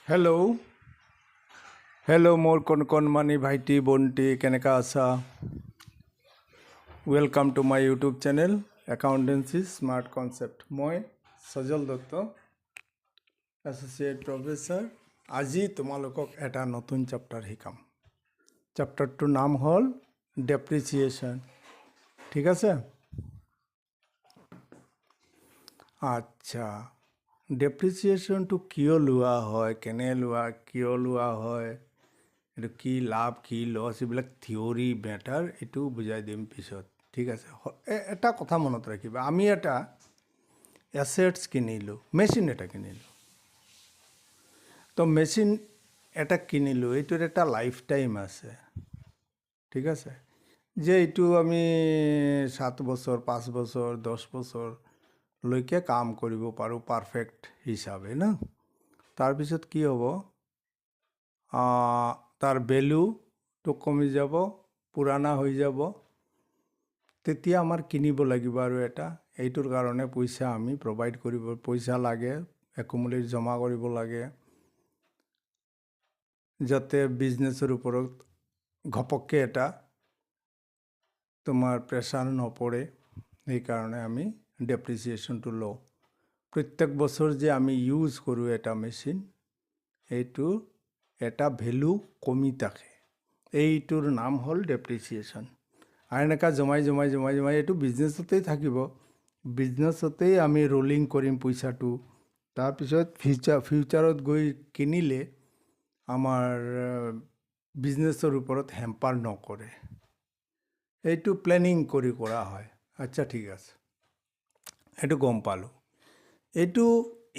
Hello' মোৰ কণমানি ভাইটি বন্টি কেনেকা আছা? Welcome to my YouTube channel accountancy smart concept. মই সজল দত্ত, এছ'চিয়েট প্ৰফেচাৰ। আজি তোমালোকক এটা নতুন চেপ্টাৰ শিকাম। চেপ্টাৰটোৰ নাম হ'ল ডেপ্ৰিচিয়েশ্যন। ঠিক আছে? আচ্ছা, ডেপ্ৰিচিয়েশ্যনটো কিয় লোৱা হয়, কিয় লোৱা হয়, এইটো কি লাভ কি লছ, এইবিলাক থিয়ৰী মেটাৰ, এইটো বুজাই দিম পিছত। ঠিক আছে? এটা কথা মনত ৰাখিবা, আমি এটা এছেটছ কিনিলোঁ, মেচিন এটা কিনিলোঁ। তো মেচিন এটা কিনিলোঁ, এইটোৰ এটা লাইফ টাইম আছে। ঠিক আছে? যে এইটো আমি 7 বছৰ 5 বছৰ 10 বছৰলৈকে কাম কৰিব পাৰোঁ পাৰফেক্ট হিচাপে ন। তাৰপিছত কি হ'ব, তাৰ ভেলুটো কমি যাব, পুৰাণা হৈ যাব। তেতিয়া আমাৰ কিনিব লাগিব আৰু এটা। এইটোৰ কাৰণে পইচা আমি প্ৰভাইড পইচা লাগে, একুমুলেট জমা কৰিব লাগে, যাতে বিজনেছৰ ওপৰত ঘপককৈ এটা তোমাৰ প্ৰেছাৰ নপৰে। সেইকাৰণে আমি ডেপ্ৰিচিয়েশ্যনটো লওঁ। প্ৰত্যেক বছৰ যে আমি ইউজ কৰোঁ এটা মেচিন, এইটো এটা ভেলু কমি থাকে। এইটোৰ নাম হ'ল ডেপ্ৰিচিয়েশ্যন। আৰু এনেকুৱা জমাই এইটো বিজনেছতেই থাকিব। বিজনেছতেই আমি ৰোলিং কৰিম পইচাটো। তাৰপিছত ফিউচাৰত গৈ কিনিলে আমাৰ বিজনেছৰ ওপৰত হেম্পাৰ নকৰে। এইটো প্লেনিং কৰি কৰা হয়। আচ্ছা, ঠিক আছে, এইটো গম পালোঁ। এইটো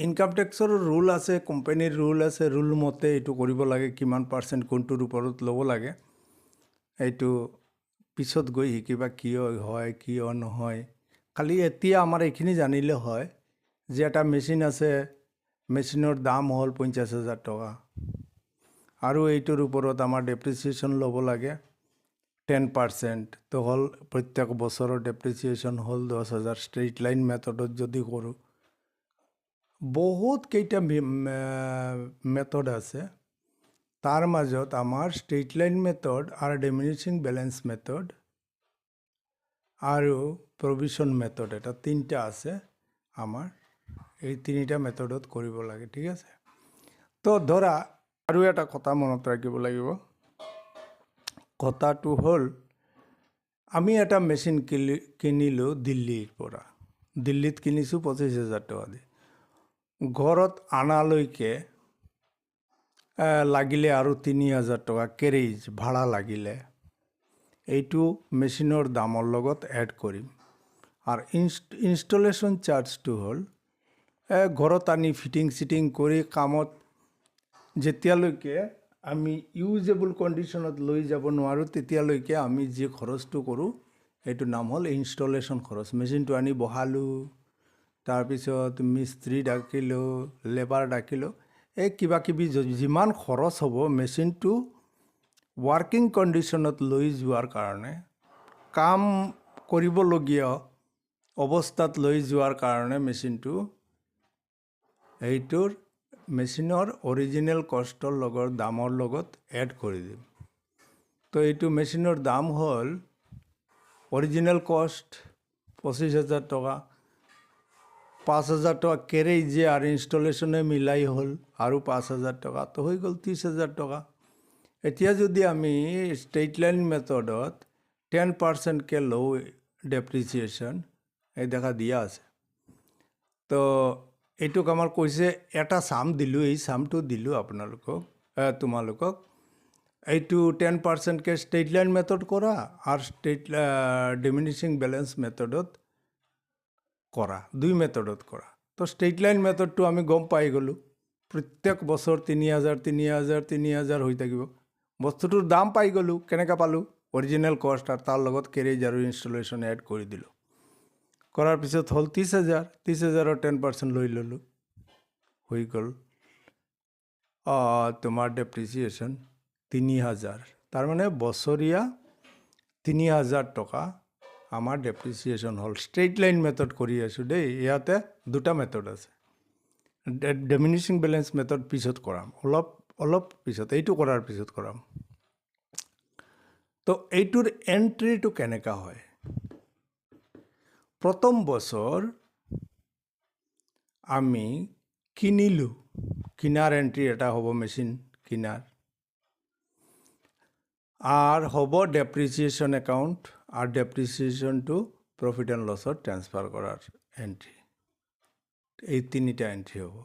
ইনকাম টেক্সৰ ৰুল আছে, কোম্পানীৰ ৰুল আছে, ৰুল মতে এইটো কৰিব লাগে, কিমান পাৰ্চেণ্ট কোনটোৰ ওপৰত ল'ব লাগে। এইটো পিছত গৈ শিকিবা কিয় হয় কিয় নহয়। খালি এতিয়া আমাৰ এইখিনি জানিলে হয় যে এটা মেচিন আছে, মেচিনৰ দাম হ'ল 50,000 টকা, আৰু এইটোৰ ওপৰত আমাৰ ডেপ্ৰিচিয়েশ্যন ল'ব লাগে 10%। তো হ'ল প্ৰত্যেক বছৰৰ ডেপ্ৰিচিয়েশ্যন হ'ল 10,000। ষ্ট্ৰেইট লাইন মেথডত যদি কৰোঁ, বহুত কেইটা মেথড আছে। তাৰ মাজত আমাৰ ষ্ট্ৰেইট লাইন মেথড আৰু ডিমিনিশ্বিং বেলেঞ্চ মেথড আৰু প্ৰভিশ্যন মেথড, এটা 3টা আছে আমাৰ। এই 3টা মেথডত কৰিব লাগে। ঠিক আছে? তো ধৰা আৰু এটা কথা মনত ৰাখিব লাগিব। কথাটো হ'ল, আমি এটা মেচিন কিনিলোঁ দিল্লীৰ পৰা। দিল্লীত কিনিছোঁ 25,000 টকা দি। ঘৰত আনালৈকে লাগিলে আৰু 3,000 টকা কেৰেজ ভাড়া লাগিলে। এইটো মেচিনৰ দামৰ লগত এড কৰিম। আৰু ইনষ্টলেশ্যন চাৰ্জটো হ'ল ঘৰত আনি ফিটিং কৰি কামত যেতিয়ালৈকে আমি ইউজেবল কণ্ডিশ্যনত লৈ যাব নোৱাৰোঁ, তেতিয়ালৈকে আমি যি খৰচটো কৰোঁ, এইটো নাম হ'ল ইনষ্টলেশ্যন খৰচ। মেচিনটো আনি বহালোঁ, তাৰপিছত মিস্ত্ৰী ডাকিলোঁ, লেবাৰ ডাকিলোঁ, এই কিবাকিবি যিমান খৰচ হ'ব মেচিনটো ৱাৰ্কিং কণ্ডিশ্যনত লৈ যোৱাৰ কাৰণে, কাম কৰিবলগীয়া অৱস্থাত লৈ যোৱাৰ কাৰণে মেচিনটো এইটোৰ মেচিনৰ অৰিজিনেল কষ্টৰ লগত দামৰ লগত এড কৰি দিম। তো এইটো মেচিনৰ দাম হ'ল অৰিজিনেল কষ্ট 25,000 টকা, 5,000 টকা কেৰেজে আৰু ইনষ্টলেশ্যনে মিলাই হ'ল আৰু 5,000 টকা, তো হৈ গ'ল 30,000 টকা। এতিয়া যদি আমি ষ্ট্ৰেইট লাইন মেথডত 10%কৈ লওঁ ডেপ্ৰিচিয়েশ্যন, এই দেখা দিয়া আছে। তো এইটোক আমাৰ কৈছে, এটা চাম দিলোঁ, এই চামটো দিলোঁ তোমালোকক। এইটো 10%কৈ ষ্ট্ৰেইট লাইন মেথড কৰা আৰু ডিমিনিশ্বিং বেলেঞ্চ মেথডত কৰা, 2 মেথডত কৰা। তো ষ্ট্ৰেইট লাইন মেথডটো আমি গম পাই গ'লোঁ, প্ৰত্যেক বছৰ 3,000 হৈ থাকিব। বস্তুটোৰ দাম পাই গ'লোঁ। কেনেকৈ পালোঁ? অৰিজিনেল কষ্ট আৰু তাৰ লগত কেৰেজ আৰু ইনষ্টলেশ্যন এড কৰি দিলোঁ। কৰাৰ পিছত হ'ল 30,000। 30,000ৰ 10% লৈ ল'লোঁ, হৈ গ'ল তোমাৰ ডেপ্ৰিচিয়েশ্যন 3,000। তাৰমানে বছৰীয়া 3,000 টকা আমাৰ ডেপ্ৰিচিয়েশ্যন হ'ল। ষ্ট্ৰেইট লাইন মেথড কৰি আছোঁ দেই। ইয়াতে 2টা মেথড আছে, ডিমিনিশ্বিং বেলেঞ্চ মেথড পিছত কৰাম, অলপ পিছত, এইটো কৰাৰ পিছত কৰাম। তো এইটোৰ এণ্ট্ৰিটো কেনেকুৱা হয়? প্ৰথম বছৰ আমি কিনিলোঁ, কিনাৰ এণ্ট্ৰি এটা হ'ব, মেচিন কিনাৰ, আর হ'ব ডেপ্রিসিয়েশন অ্যাকাউন্ট, আর ডেপ্রিসিয়েশন টু প্রফিট অ্যান্ড লসত ট্রান্সফার করার এন্ট্রি। এই তিনিটা এন্ট্রি হ'ব।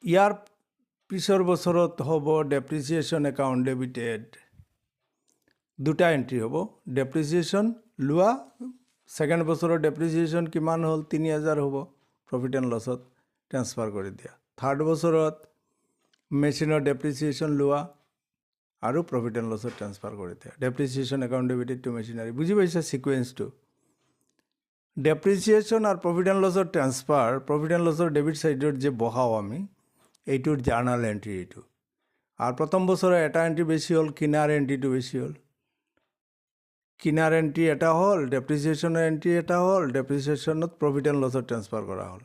ইয়াৰ পিছৰ বছৰত হ'ব ডেপ্ৰিসিয়েশন একাউণ্ট ডেবিটেড, দুটা এন্ট্ৰি হ'ব। ডেপ্ৰিসিয়েশন লোৱা, ছেকেণ্ড বছৰৰ ডেপ্ৰিসিয়েশন কিমান হ'ল? 3000 হ'ব, প্ৰফিট এণ্ড লছত ট্ৰান্সফাৰ কৰি দিয়া। থাৰ্ড বছৰত মেচিনৰ ডেপ্ৰিসিয়েশন লোৱা আৰু প্ৰফিট এণ্ড লছত ট্ৰান্সফাৰ কৰি দিয়া। Depreciation account debited to machinery. বুজি পাইছা ছিকুৱেঞ্চটো? ডেপ্ৰিসিয়েশন আৰু প্ৰফিট এণ্ড লছৰ ট্ৰান্সফাৰ, প্ৰফিট এণ্ড লছৰ ডেবিট ছাইডত যে বহাওঁ আমি, এইটোৰ জাৰ্নাল এণ্ট্ৰি এইটো। আৰু প্ৰথম বছৰৰ এটা এণ্ট্ৰি বেছি হ'ল, কিনাৰ এণ্ট্ৰিটো বেছি হ'ল। কিনাৰ এণ্ট্ৰি এটা হ'ল, ডেপ্ৰিসিয়েশনৰ এণ্ট্ৰি এটা হ'ল, ডেপ্ৰিসিয়েশনত প্ৰফিট এণ্ড লছত ট্ৰান্সফাৰ কৰা হ'ল।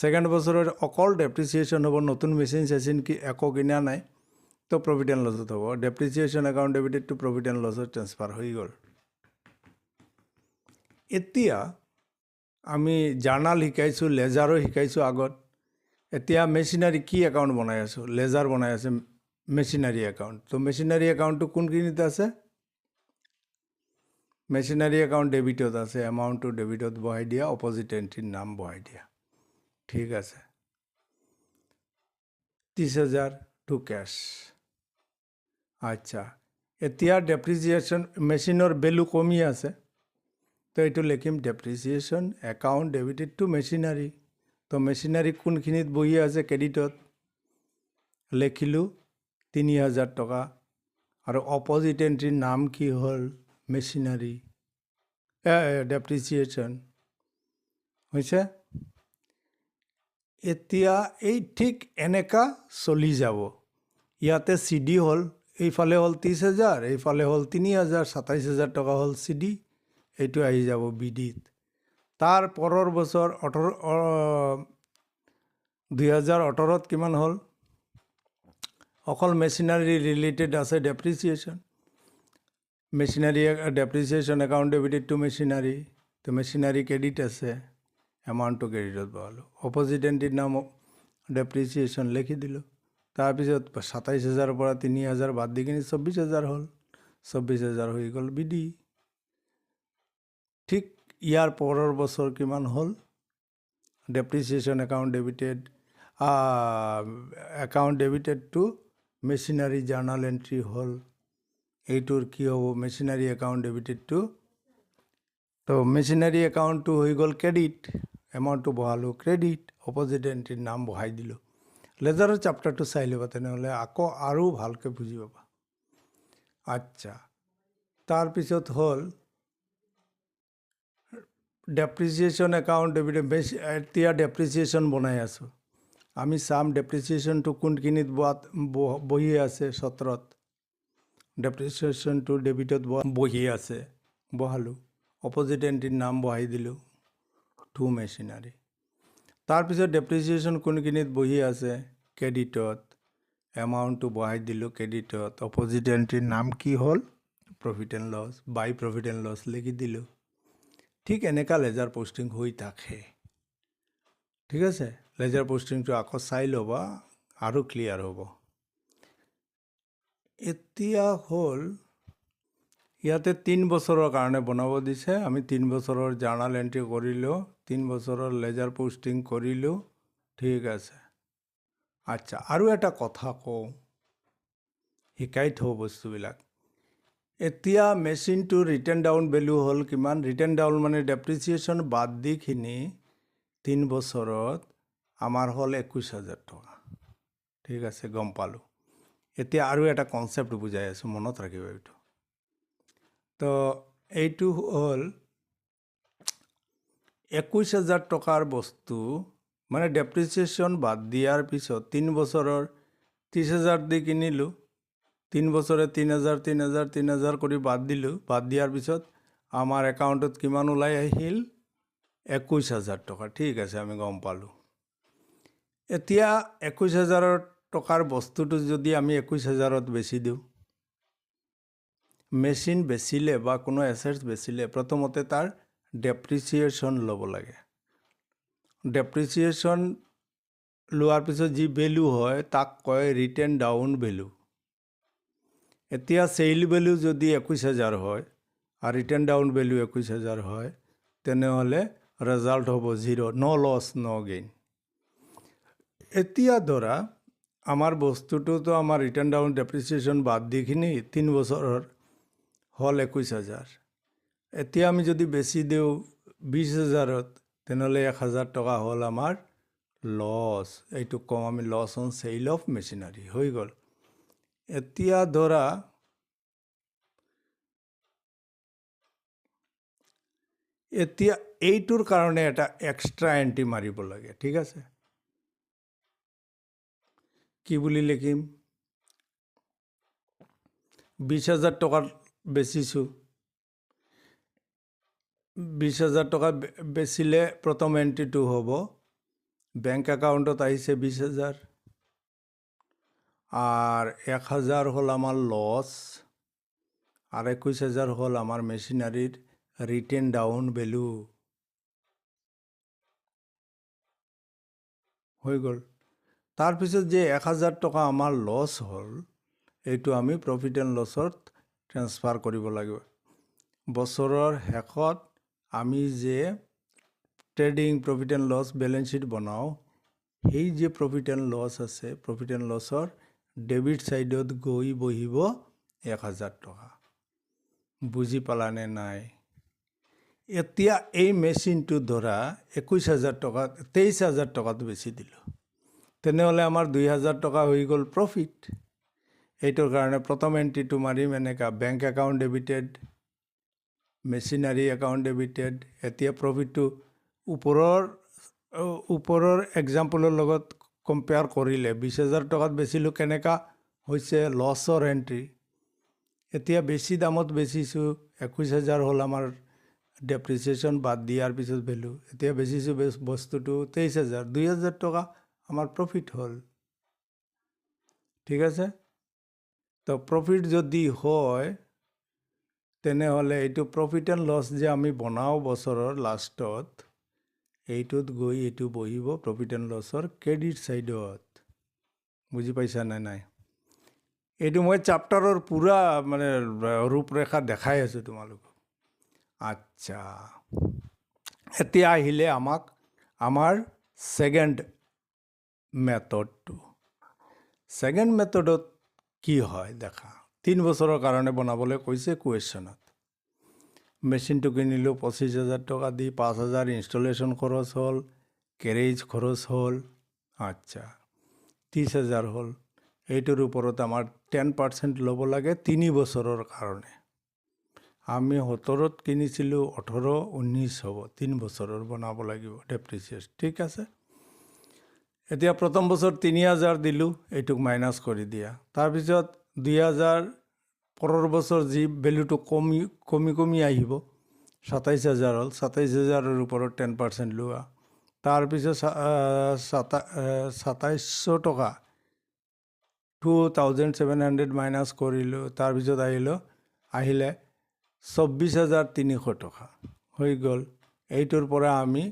ছেকেণ্ড বছৰত অকল ডেপ্ৰিসিয়েশন হ'ব, নতুন মেচিন চেচিন একো কিনা নাই, তো প্ৰফিট এণ্ড লছত হ'ব। Depreciation account debited to profit and লছত ট্ৰান্সফাৰ হৈ গ'ল। এতিয়া আমি জাৰ্নাল শিকাইছোঁ, লেজাৰো শিকাইছোঁ আগত। এতিয়া মেচিনাৰী কি একাউণ্ট বনাই আছোঁ? লেজাৰ বনাই আছে, মেচিনাৰী একাউণ্ট। তো মেচিনাৰী একাউণ্টটো কোনখিনিত আছে? মেচিনাৰী একাউণ্ট ডেবিটত আছে। এমাউণ্টটো ডেবিটত বহাই দিয়া, অপজিট এণ্ট্ৰিৰ নাম বহাই দিয়া। ঠিক আছে, 30,000 টু কেছ। আচ্ছা, এতিয়া ডেপ্ৰিসিয়েশন, মেচিনৰ ভেলু কমি আছে, তো এইটো লিখিম ডেপ্ৰিসিয়েশন একাউণ্ট ডেবিটেড টু মেচিনাৰী। তো মেচিনাৰী কোনখিনিত বহি আছে? ক্ৰেডিটত লিখিলোঁ 3000 টকা, আৰু অপজিট এণ্ট্ৰিৰ নাম কি হ'ল? মেচিনাৰী, ডেপ্ৰিসিয়েশন হৈছে। এতিয়া এই ঠিক এনেকা চলি যাব। ইয়াতে চি ডি হ'ল, এইফালে হ'ল 30,000, এইফালে হ'ল 3000, 27,000 টকা হ'ল চি ডি। এইটো আহি যাব বি ডিত। তাৰ পৰৰ বছৰ 2018ত কিমান হ'ল? অকল মেচিনাৰী ৰিলেটেড আছে depreciation. Machinery depreciation account debited to machinery. তো মেচিনাৰী ক্ৰেডিট আছে, এমাউণ্টটো ক্ৰেডিটত বহালোঁ। অপজিট এণ্ট্ৰিৰ নাম ডেপ্ৰিসিয়েশন লিখি দিলোঁ। তাৰপিছত 27,000ৰ পৰা 3,000 বাদ দি কিনি 24,000 হ'ল। 24,000 হৈ গ'ল বি ডি। ঠিক ইয়াৰ পৰৰ বছৰ কিমান হ'ল? Depreciation account debited, account debited to machinery journal entry হ'ল। এইটোৰ কি হ'ব? মেচিনাৰী একাউণ্ট ডেবিটেড টু, তো মেচিনাৰী একাউণ্টটো হৈ গ'ল ক্ৰেডিট, এমাউণ্টটো বহালোঁ ক্ৰেডিট, অপজিট এণ্ট্ৰিৰ নাম বহাই দিলোঁ। লেজাৰৰ চেপ্টাৰটো চাই ল'বা, তেনেহ'লে আকৌ আৰু ভালকৈ বুজি পাবা। আচ্ছা, তাৰপিছত হ'ল ডেপ্ৰিসিয়েশন একাউণ্ট ডেবিটেড। এতিয়া ডেপ্ৰিসিয়েশন বনাই আছোঁ আমি। চাম ডেপ্ৰিসিয়েশনটো কোনখিনিত বহি আছে? 17ত ডেপ্ৰিসিয়েশনটো ডেবিটত বহি আছে, বহালোঁ। অপজিট এণ্ট্ৰিৰ নাম বহাই দিলোঁ টু মেচিনাৰী। তাৰপিছত ডেপ্ৰিসিয়েশন কোনখিনিত বহি আছে? ক্ৰেডিটত, এমাউণ্টটো বহাই দিলোঁ ক্ৰেডিটত। অপজিট এণ্ট্ৰিৰ নাম কি হ'ল? Profit and loss, by profit and loss লিখি দিলোঁ। ঠিক এনেকা লেজাৰ পোষ্টিং হৈ থাকে। ঠিক আছে, লেজাৰ পোষ্টিংটো আকৌ চাই ল'বা, আৰু ক্লিয়াৰ হ'ব। এতিয়া হ'ল ইয়াতে 3 বছৰৰ কাৰণে বনাব দিছে। আমি 3 বছৰৰ জাৰ্নাল এণ্ট্ৰি কৰিলোঁ, 3 বছৰৰ লেজাৰ পোষ্টিং কৰিলোঁ। ঠিক আছে। আচ্ছা, আৰু এটা কথা কওঁ, শিকাই থওঁ বস্তুবিলাক। এতিয়া মেচিনটো ৰিটাৰ্ণ ডাউন ভেলু হ'ল কিমান? ৰিটাৰ্ণ ডাউন মানে ডেপ্ৰিসিয়েশন বাদ দিখিনি 3 বছৰত আমাৰ হ'ল 21,000 টকা। ঠিক আছে, গম পালোঁ। এতিয়া আৰু এটা কনচেপ্ট বুজাই আছোঁ, মনত ৰাখিব এইটো। তো এইটো হ'ল 21,000 টকাৰ বস্তু, মানে ডেপ্ৰিসিয়েশন বাদ দিয়াৰ পিছত 3 বছৰৰ 30,000 দি কিনিলোঁ। 3 বছৰে 3,000, 3,000, 3,000 কৰি বাদ দিলোঁ। বাদ দিয়াৰ পিছত আমাৰ একাউণ্টত কিমান ওলাই আহিল? 21,000 টকা। ঠিক আছে, আমি গম পালোঁ। এতিয়া 21,000 টকাৰ বস্তুটো যদি আমি 21,000ত বেছি দিওঁ, মেচিন বেচিলে বা কোনো এছেটছ বেচিলে প্ৰথমতে তাৰ ডেপ্ৰিচিয়েশ্যন ল'ব লাগে। ডেপ্ৰিচিয়েশ্যন লোৱাৰ পিছত যি ভেলু হয় তাক কয় ৰিটেন ডাউন ভেলু। এতিয়া চেইল ভেলু যদি 21,000 হয় আৰু ৰিটেন ডাউন ভেলু 21,000 হয়, তেনেহ'লে ৰিজাল্ট হ'ব 0, ন' লছ ন' গেইন। এতিয়া ধৰা আমাৰ বস্তুটোতো আমাৰ ৰিটাৰ্ণ ডাউন ডেপ্ৰিচিয়েশ্যন বাদ দিখিনি 3 বছৰৰ হ'ল 21,000। এতিয়া আমি যদি বেছি দিওঁ 20,000ত, তেনেহ'লে 1,000 টকা হ'ল আমাৰ লছ। এইটো কওঁ আমি loss on sale of machinery, হৈ গ'ল। এতিয়া ধৰা এতিয়া এইটোৰ কাৰণে এটা এক্সট্ৰা এণ্ট্ৰি মাৰিব লাগে, ঠিক আছে? কি বুলি লিখিম? 20,000 টকাত বেচিছোঁ। 20,000 টকা বেচিলে প্ৰথম এণ্ট্ৰিটো হ'ব বেংক একাউণ্টত আহিছে 20,000, আৰ 1,000 হ'ল আমাৰ লছ, আৰ 21,000 হ'ল আমাৰ মেচিনাৰিৰ ৰিটেন ডাউন ভ্যালু, হৈ গ'ল। তাৰপিছত যে 1,000 টকা আমাৰ লছ হ'ল, এইটো আমি প্ৰফিট এণ্ড লছত ট্ৰেন্সফাৰ কৰিব লাগিব। বছৰৰ শেষত আমি যে trading profit and loss balance sheet বনাওঁ, সেই যে প্ৰফিট এণ্ড লছ আছে, প্ৰফিট এণ্ড লছৰ ডেবিট ছাইডত গৈ বহিব 1,000 টকা। বুজি পালানে নাই? এতিয়া এই মেচিনটো ধৰা 21,000 টকাত 23,000 টকাত বেছি দিলোঁ, তেনেহ'লে আমাৰ 2,000 টকা হৈ গ'ল প্ৰফিট। এইটোৰ কাৰণে প্ৰথম এণ্ট্ৰিটো মাৰিম এনেকুৱা, bank account debited, machinery account debited. এতিয়া প্ৰফিটটো ওপৰৰ এক্সাম্পলৰ লগত কম্পেয়াৰ কৰিলে 20,000 টকাত বেচিলোঁ, কেনেকুৱা হৈছে লছৰ এণ্ট্ৰি। এতিয়া বেছি দামত বেচিছোঁ, 21,000 হ'ল আমাৰ ডেপ্ৰিচিয়েশ্যন বাদ দিয়াৰ পিছত ভেলু। এতিয়া বেচিছোঁ বস্তুটো 23,000, 2,000 টকা আমাৰ প্ৰফিট হ'ল, ঠিক আছে? তো প্ৰফিট যদি হয়, তেনেহ'লে এইটো প্ৰফিট এণ্ড লছ যে আমি বনাওঁ বছৰৰ লাষ্টত, এইটোত গৈ এইটো বহিব প্ৰফিট এণ্ড লছৰ ক্ৰেডিট ছাইডত। বুজি পাইছানে নাই? এইটো মই চেপ্টাৰৰ পূৰা মানে ৰূপৰেখা দেখাই আছোঁ তোমালোকক। আচ্ছা, এতিয়া আহিলে আমাৰ ছেকেণ্ড মেথডটো। ছেকেণ্ড মেথডত কি হয় দেখা। 3 বছৰৰ কাৰণে বনাবলৈ কৈছে কুৱেশ্যনত। মেচিনটো কিনিলোঁ 25,000 টকা দি, 5,000 ইনষ্টলেশ্যন খৰচ হ'ল, কেৰেজ খৰচ হ'ল, আচ্ছা 30,000 হ'ল। এইটোৰ ওপৰত আমাৰ 10% ল'ব লাগে 3 বছৰৰ কাৰণে। আমি 17ত কিনিছিলোঁ, 18, 19 হ'ব, 3 বছৰৰ বনাব লাগিব ডেপ্ৰিচিয়েশ্যন, ঠিক আছে? এতিয়া প্ৰথম বছৰ 3,000 দিলোঁ, এইটোক মাইনাছ কৰি দিয়া। তাৰপিছত 2,000, পৰৰ বছৰ যি ভেলুটো কমি আহিব, 27,000 হ'ল, 27,000ৰ ওপৰত 10% লোৱা। তাৰপিছত 2,700 টকা 2,700 মাইনাছ কৰিলোঁ। তাৰপিছত আহিলে 24,300 টকা, হৈ গ'ল। এইটোৰ পৰা আমি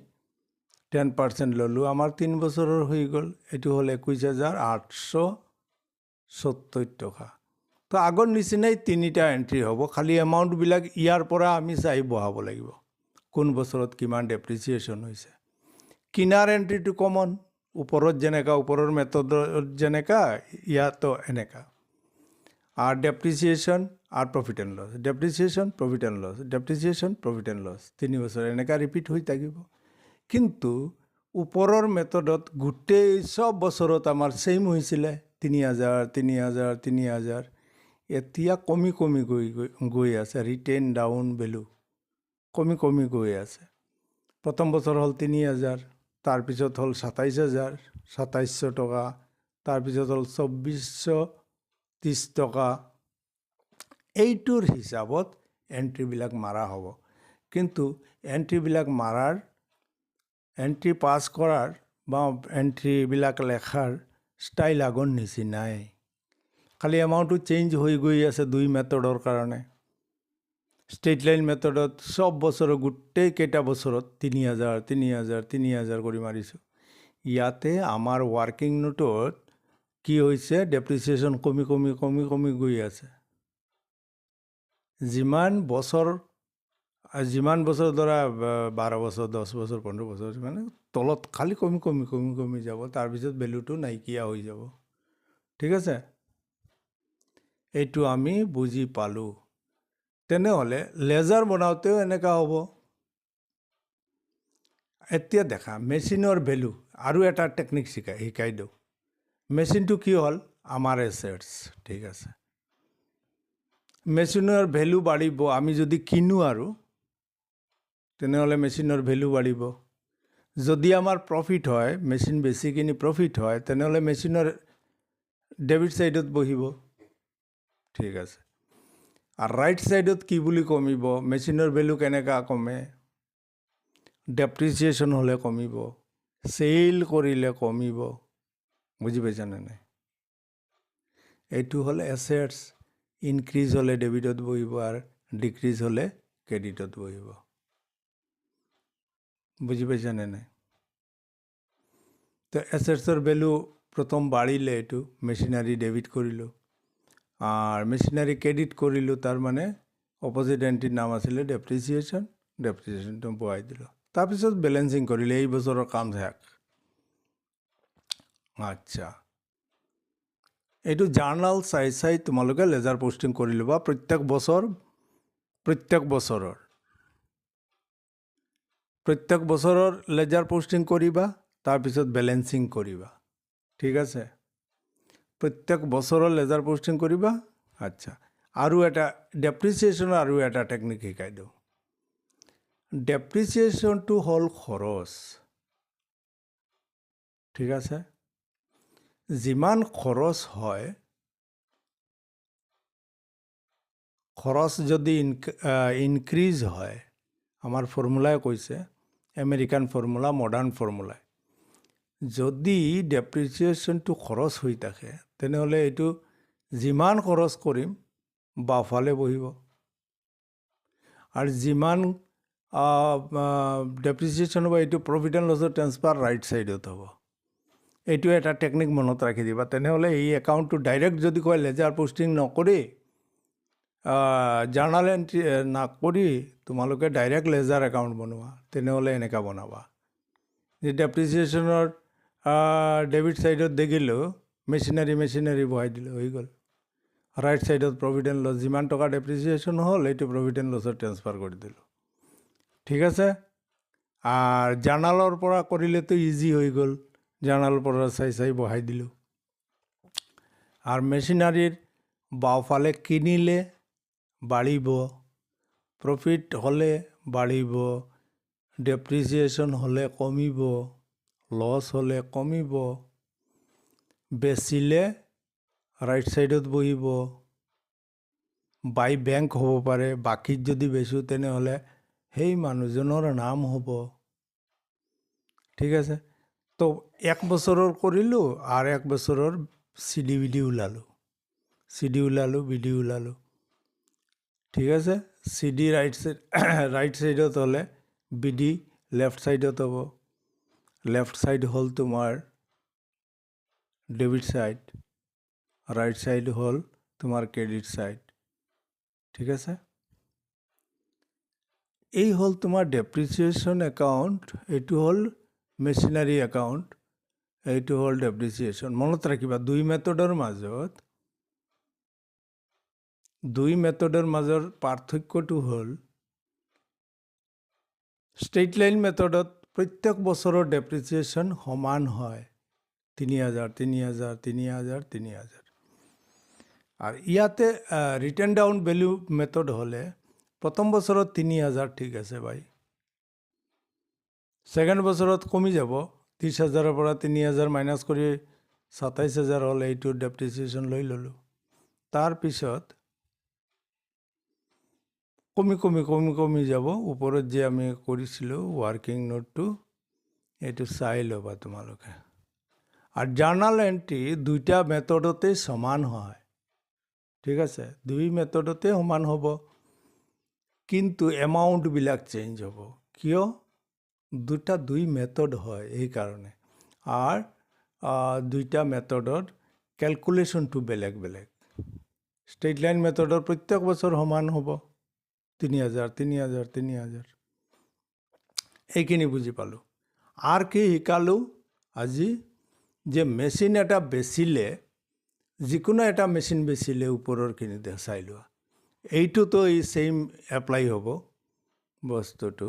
10% ল'লোঁ, আমাৰ 3 বছৰৰ হৈ গ'ল। এইটো হ'ল 21,870 টকা। তো আগৰ নিচিনাই 3টা এণ্ট্ৰি হ'ব, খালি এমাউণ্টবিলাক ইয়াৰ পৰা আমি চাই বহাব লাগিব, কোন বছৰত কিমান ডেপ্ৰিচিয়েশ্যন হৈছে। কিনাৰ এণ্ট্ৰিটো কমন, ওপৰত যেনেকা, ওপৰৰ মেথডত যেনেকা, ইয়াতো এনেকা। আর ডেপ্রিসিয়েশন আর profit and loss, depreciation profit and loss, depreciation profit and loss, 3 বছৰ এনেকা ৰিপিট হৈ থাকিব। কিন্তু ওপৰৰ মেথডত গোটেই চব বছৰত আমাৰ ছেইম হৈছিলে, 3,000, 3,000, 3,000। এতিয়া কমি গৈ আছে, ৰিটেন ডাউন ভেলু কমি গৈ আছে। প্ৰথম বছৰ হ'ল 3,000, তাৰপিছত হ'ল 27,000, 2700 টকা, তাৰপিছত হ'ল 2,430 টকা। এইটোৰ হিচাপত এণ্ট্ৰিবিলাক মাৰা হ'ব। কিন্তু এণ্ট্ৰি পাছ কৰাৰ বা এণ্ট্ৰিবিলাক লেখাৰ ষ্টাইল আগৰ নিচিনাই, খালি এমাউণ্টটো চেঞ্জ হৈ গৈ আছে 2 মেথডৰ কাৰণে। ষ্ট্ৰেইট লাইন মেথডত চব বছৰৰ গোটেইকেইটা বছৰত 3000 3000 3000 কৰি মাৰিছোঁ। ইয়াতে আমাৰ ৱাৰ্কিং নোটত কি হৈছে, ডেপ্ৰিচিয়েশ্যন কমি কমি কমি কমি গৈ আছে। যিমান বছৰ ধৰা 12 বছৰ 10 বছৰ 15 বছৰ মানে তলত খালি কমি কমি কমি কমি যাব, তাৰপিছত ভেলুটো নাইকিয়া হৈ যাব। ঠিক আছে, এইটো আমি বুজি পালোঁ। তেনেহ'লে লেজাৰ বনাওঁতেও এনেকুৱা হ'ব। এতিয়া দেখা মেচিনৰ ভেলু, আৰু এটা টেকনিক শিকাই দিওঁ। মেচিনটো কি হ'ল, আমাৰ এছেটছ। ঠিক আছে, মেচিনৰ ভেলু বাঢ়িব আমি যদি কিনো, আৰু তেনেহ'লে মেচিনৰ ভেলু বাঢ়িব। যদি আমাৰ প্ৰফিট হয়, মেচিন বেছি কিনি প্ৰফিট হয়, তেনেহ'লে মেচিনৰ ডেবিট ছাইডত বহিব। ঠিক আছে, আৰু ৰাইট ছাইডত কি বুলি কমিব, মেচিনৰ ভেলু কেনেকুৱা কমে, ডেপ্ৰিচিয়েশ্যন হ'লে কমিব, চেল কৰিলে কমিব। বুজি পাইছানে নাই? এইটো হ'ল এছেটছ। ইনক্ৰিজ হ'লে ডেবিটত বহিব, আৰু ডিক্ৰিজ হ'লে ক্ৰেডিটত বহিব। বুজি পাইছানে নাই? তো এছেটছৰ ভেলু প্ৰথম বাঢ়িলে, এইটো মেচিনাৰী ডেবিট কৰিলোঁ, আৰু মেচিনাৰী ক্ৰেডিট কৰিলোঁ, তাৰ মানে অপজিট এণ্ট্ৰিৰ নাম আছিলে ডেপ্ৰিচিয়েশ্যন। ডেপ্ৰিচিয়েশ্যনটো বহাই দিলোঁ, তাৰপিছত বেলেঞ্চিং কৰিলে, এই বছৰৰ কাম শেষ। আচ্ছা, এইটো জাৰ্নেল চাই চাই তোমালোকে লেজাৰ পোষ্টিং কৰি ল'বা প্ৰত্যেক বছৰৰ লেজাৰ পোষ্টিং কৰিবা, তাৰপিছত বেলেঞ্চিং কৰিবা। ঠিক আছে, প্ৰত্যেক বছৰৰ লেজাৰ পোষ্টিং কৰিবা। আচ্ছা, আৰু এটা ডেপ্ৰিচিয়েশ্যনৰ আৰু এটা টেকনিক শিকাই দিওঁ। ডেপ্ৰিচিয়েশ্যনটো হ'ল খৰচ। ঠিক আছে, যিমান খৰচ হয়, খৰচ যদি ইনক্ৰিজ হয়, আমাৰ ফৰ্মুলাই কৈছে, আমেৰিকান ফৰ্মুলা, মডাৰ্ণ ফৰ্মুলা, যদি ডেপ্ৰিচিয়েশ্যনটো খৰচ হৈ থাকে, তেনেহ'লে এইটো যিমান খৰচ কৰিম বাওঁফালে বহিব, আৰু যিমান ডেপ্ৰিচিয়েশ্যন হ'ব, এইটো প্ৰফিট এণ্ড লছৰ ট্ৰেন্সফাৰ ৰাইট ছাইডত হ'ব। এইটো এটা টেকনিক মনত ৰাখি দিবা। তেনেহ'লে এই একাউণ্টটো ডাইৰেক্ট যদি কয় লেজাৰ পোষ্টিং নকৰি, জাৰ্নেল এণ্ট্ৰি নকৰি তোমালোকে ডাইৰেক্ট লেজাৰ একাউণ্ট বনোৱা, তেনেহ'লে এনেকুৱা বনাবা যে ডেপ্ৰিচিয়েশ্যনৰ ডেবিট ছাইডত দেখিলোঁ মেচিনাৰী বহাই দিলোঁ, হৈ গ'ল। ৰাইট ছাইডত প্ৰফিট এণ্ড লছ, যিমান টকা ডেপ্ৰিচিয়েশ্যন হ'ল, এইটো প্ৰফিট এণ্ড লছত ট্ৰেন্সফাৰ কৰি দিলোঁ। ঠিক আছে, আৰু জাৰ্নেলৰ পৰা কৰিলেতো ইজি হৈ গ'ল, জাৰ্নেলৰ পৰা চাই চাই বহাই দিলোঁ। আৰু মেচিনাৰীৰ বাওঁফালে কিনিলে বাঢ়িব, প্ৰফিট হ'লে বাঢ়িব, ডেপ্ৰিচিয়েশ্যন হ'লে কমিব, লছ হ'লে কমিব, বেচিলে ৰাইট ছাইডত বহিব, বাই বেংক হ'ব পাৰে, বাকীত যদি বেচোঁ তেনেহ'লে সেই মানুহজনৰ নাম হ'ব। ঠিক আছে, তো 1 বছৰৰ কৰিলোঁ, আৰু 1 বছৰৰ CD ওলালোঁ, বিডি ওলালোঁ। ঠিক আছে, CD ৰাইট ছাইডত হ'লে বিডি লেফ্ট ছাইডত হ'ব। লেফ্ট ছাইড হ'ল তোমাৰ ডেবিট ছাইড, ৰাইট ছাইড হ'ল তোমাৰ ক্ৰেডিট ছাইড। ঠিক আছে, এই হ'ল তোমাৰ ডেপ্ৰিচিয়েশ্যন একাউণ্ট, এইটো হ'ল মেচিনাৰী একাউণ্ট, এইটো হ'ল ডেপ্ৰিচিয়েশ্যন। মনত ৰাখিবা, দুই মেথডৰ মাজৰ পাৰ্থক্যটো হ'ল, ষ্ট্ৰেইট লাইন মেথডত প্ৰত্যেক বছৰৰ ডেপ্ৰিচিয়েশ্যন সমান হয়, 3000 3000 3000 3000। আৰ ইয়াতে ৰিটাৰ্ন ডাউন ভ্যালু মেথড হলে প্ৰথম বছৰত 3000 ঠিক আছে ভাই, সেকেন্ড বছৰত কমি যাব, 30,000ৰ পৰা 3000 মাইনাছ কৰি 27,000 হ'ল, এইটো ডেপ্ৰিচিয়েশ্যন লৈ ল'লোঁ। তাৰপিছত কমি কমি কমি কমি যাব, ওপৰত যে আমি কৰিছিলোঁ ৱাৰ্কিং নোটটো, এইটো চাই ল'বা তোমালোকে। আর জার্নাল এন্ট্রি দুইটা মেথডতে সমান হয়, ঠিক আছে? দুই মেথডতে সমান হ'ব, কিন্তু এমাউণ্টবিলাক চেঞ্জ হ'ব। কিয়? দুই মেথড হয় এইকাৰণে। আৰ দুইটা মেথডৰ ক্যালকুলেশনটো বেলেগ বেলেগ। স্ট্ৰেট লাইন মেথডৰ প্রত্যেক বছর সমান হ'ব, 3000 3000 3000। এইখিনি বুজি পালোঁ। আর কি শিকালোঁ আজি? যে মেচিন এটা বেচিলে, যিকোনো এটা মেচিন বেচিলে ওপৰৰখিনি চাই লোৱা। এইটোতো এই সেম এপ্লাই হ'ব বস্তুটো।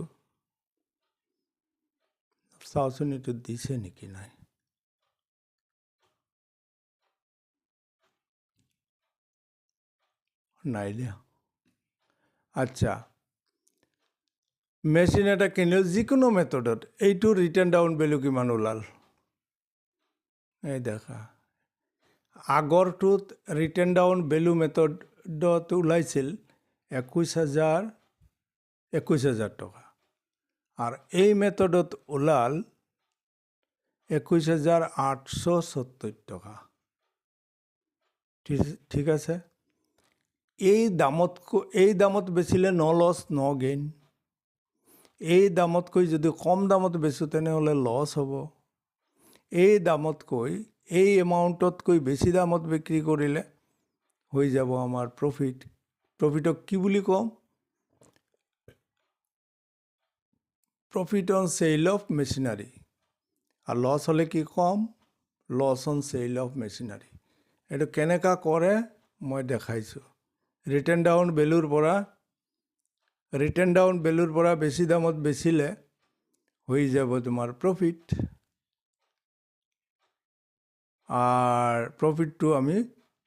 চাওচোন এইটো দিছে নেকি নাই। নাই দিয়া। আচ্ছা, মেচিন এটা কিনিলোঁ যিকোনো মেথডত, এইটো ৰিটাৰ্ণ ডাউন ভেলু কিমান ওলাল? এই দেখা, আগৰটোত ৰিটাৰ্ণ ডাউন ভেলু মেথডত ওলাইছিল 21,000 টকা, আর এই মেথডত ওলাল 21,870 টাকা। ঠিক আছে? এই দামত বেচিলে ন লছ ন গেইন। এই দামতকৈ যদি কম দামত বেচোঁ তেনেহ'লে লছ হ'ব। এই দামতকৈ, এই এমাউণ্টতকৈ বেছি দামত বিক্ৰী কৰিলে হৈ যাব আমাৰ প্ৰফিট। প্ৰফিটক কি বুলি কওঁ? Profit on sale of machinery. আর লস হলে কি কম? Loss on sale of machinery. এটা কেনেকা কৰে মই দেখাইছোঁ। ৰিটাৰ্ণ ডাউন ভেলুৰ পৰা বেছি দামত বেচিলে হৈ যাব তোমাৰ প্ৰফিট। আৰ প্ৰফিটটো আমি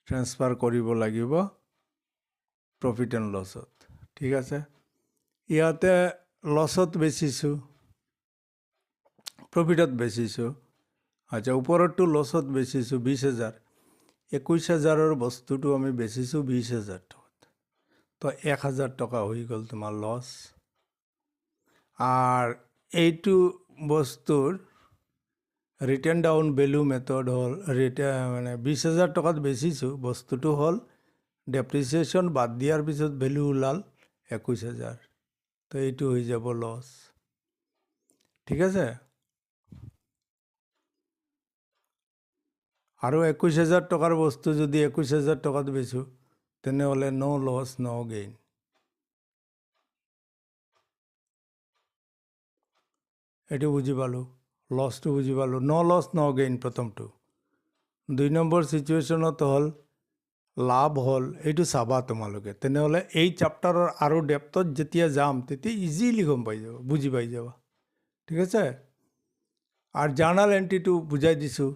ট্ৰান্সফাৰ কৰিব লাগিব প্ৰফিট এণ্ড লছত। ঠিক আছে? ইয়াতে লছত বেচিছোঁ, প্ৰফিটত বেচিছোঁ। আচ্ছা, ওপৰতটো লছত বেচিছোঁ 20,000। 21,000-ৰ বস্তুটো আমি বেচিছোঁ 20,000 টকাত। তো 1,000 টকা হৈ গ'ল তোমাৰ লছ। আৰ এইটো বস্তুৰ ৰিটাৰ্ণ ডাউন ভেলু মেথড হ'ল, মানে 20,000 টকাত বেচিছোঁ, বস্তুটো হ'ল ডেপ্ৰিচিয়েশ্যন বাদ দিয়াৰ পিছত ভেলু ওলাল 21,000। তো এইটো হৈ যাব লছ। ঠিক আছে? আৰু 21,000 টকাৰ বস্তু যদি 21,000 টকাত বেচোঁ তেনেহ'লে ন লছ ন গেইন। এইটো বুজি পালোঁ, লছটো বুজি পালোঁ। ন লছ ন গেইন প্ৰথমটো। 2 নম্বৰ চিটুৱেশ্যনত হ'ল লাভ হ'ল, এইটো চাবা তোমালোকে। তেনেহ'লে এই চেপ্টাৰৰ আৰু ডেপথত যেতিয়া যাম তেতিয়া ইজিলি গম পাই যাব, বুজি পাই যাবা। ঠিক আছে? আর জার্নাল এন্ট্রিটো বুঝাই দিছোঁ।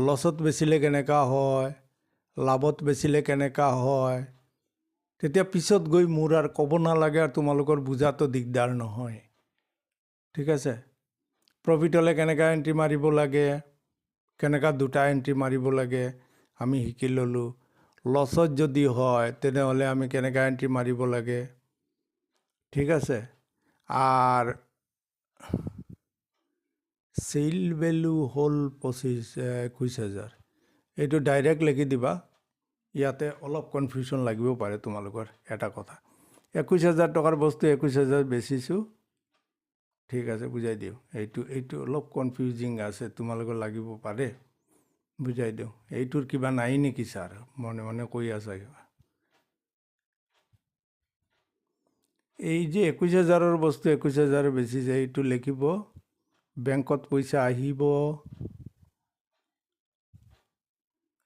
লছত বেচিলে কেনেকা হয়, লাভত বেচিলে কেনেকা হয়, তেতিয়া পিছত গৈ মোৰ আৰু ক'ব নালাগে, আৰু তোমালোকৰ বুজাটো দিগদাৰ নহয়। ঠিক আছে? প্ৰফিট হ'লে কেনেকা এণ্ট্ৰি মাৰিব লাগে, কেনেকা দুটা এণ্ট্ৰি মাৰিব লাগে আমি শিকি ল'লোঁ। লছত যদি হয় তেনেহ'লে আমি কেনেকা এণ্ট্ৰি মাৰিব লাগে। ঠিক আছে? আৰ সেল ভ্যালু হ'ল 21,000। এইটো ডাইৰেক্ট লিখি দিবা। ইয়াতে অলপ কনফিউশ্যন লাগিব পাৰে তোমালোকৰ এটা কথা। 21,000 টকাৰ বস্তু 21,000 বেচিছোঁ। ঠিক আছে, বুজাই দিওঁ। এইটো অলপ কনফিউজিং আছে, তোমালোকৰ লাগিব পাৰে। বুজাই দিওঁ। এইটোৰ কিবা নাই নেকি ছাৰ? মনে মনে কৈ আছা কিবা। এই যে 21,000-ৰ বস্তু 21,000 বেচিছে, এইটো লিখিব। বেংকত পইচা আহিব,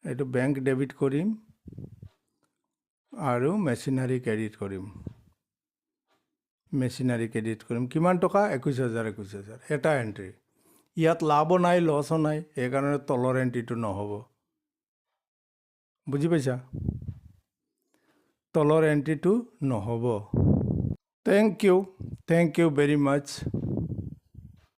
এইটো বেংক ডেবিট কৰিম আৰু মেচিনাৰী ক্ৰেডিট কৰিম। কিমান টকা? 21,000। এটা এণ্ট্ৰি। ইয়াত লাভো নাই লছো নাই, সেইকাৰণে তলৰ এণ্ট্ৰিটো নহ'ব। বুজি পাইছা? তলৰ এণ্ট্ৰিটো নহ'ব। Thank you very much.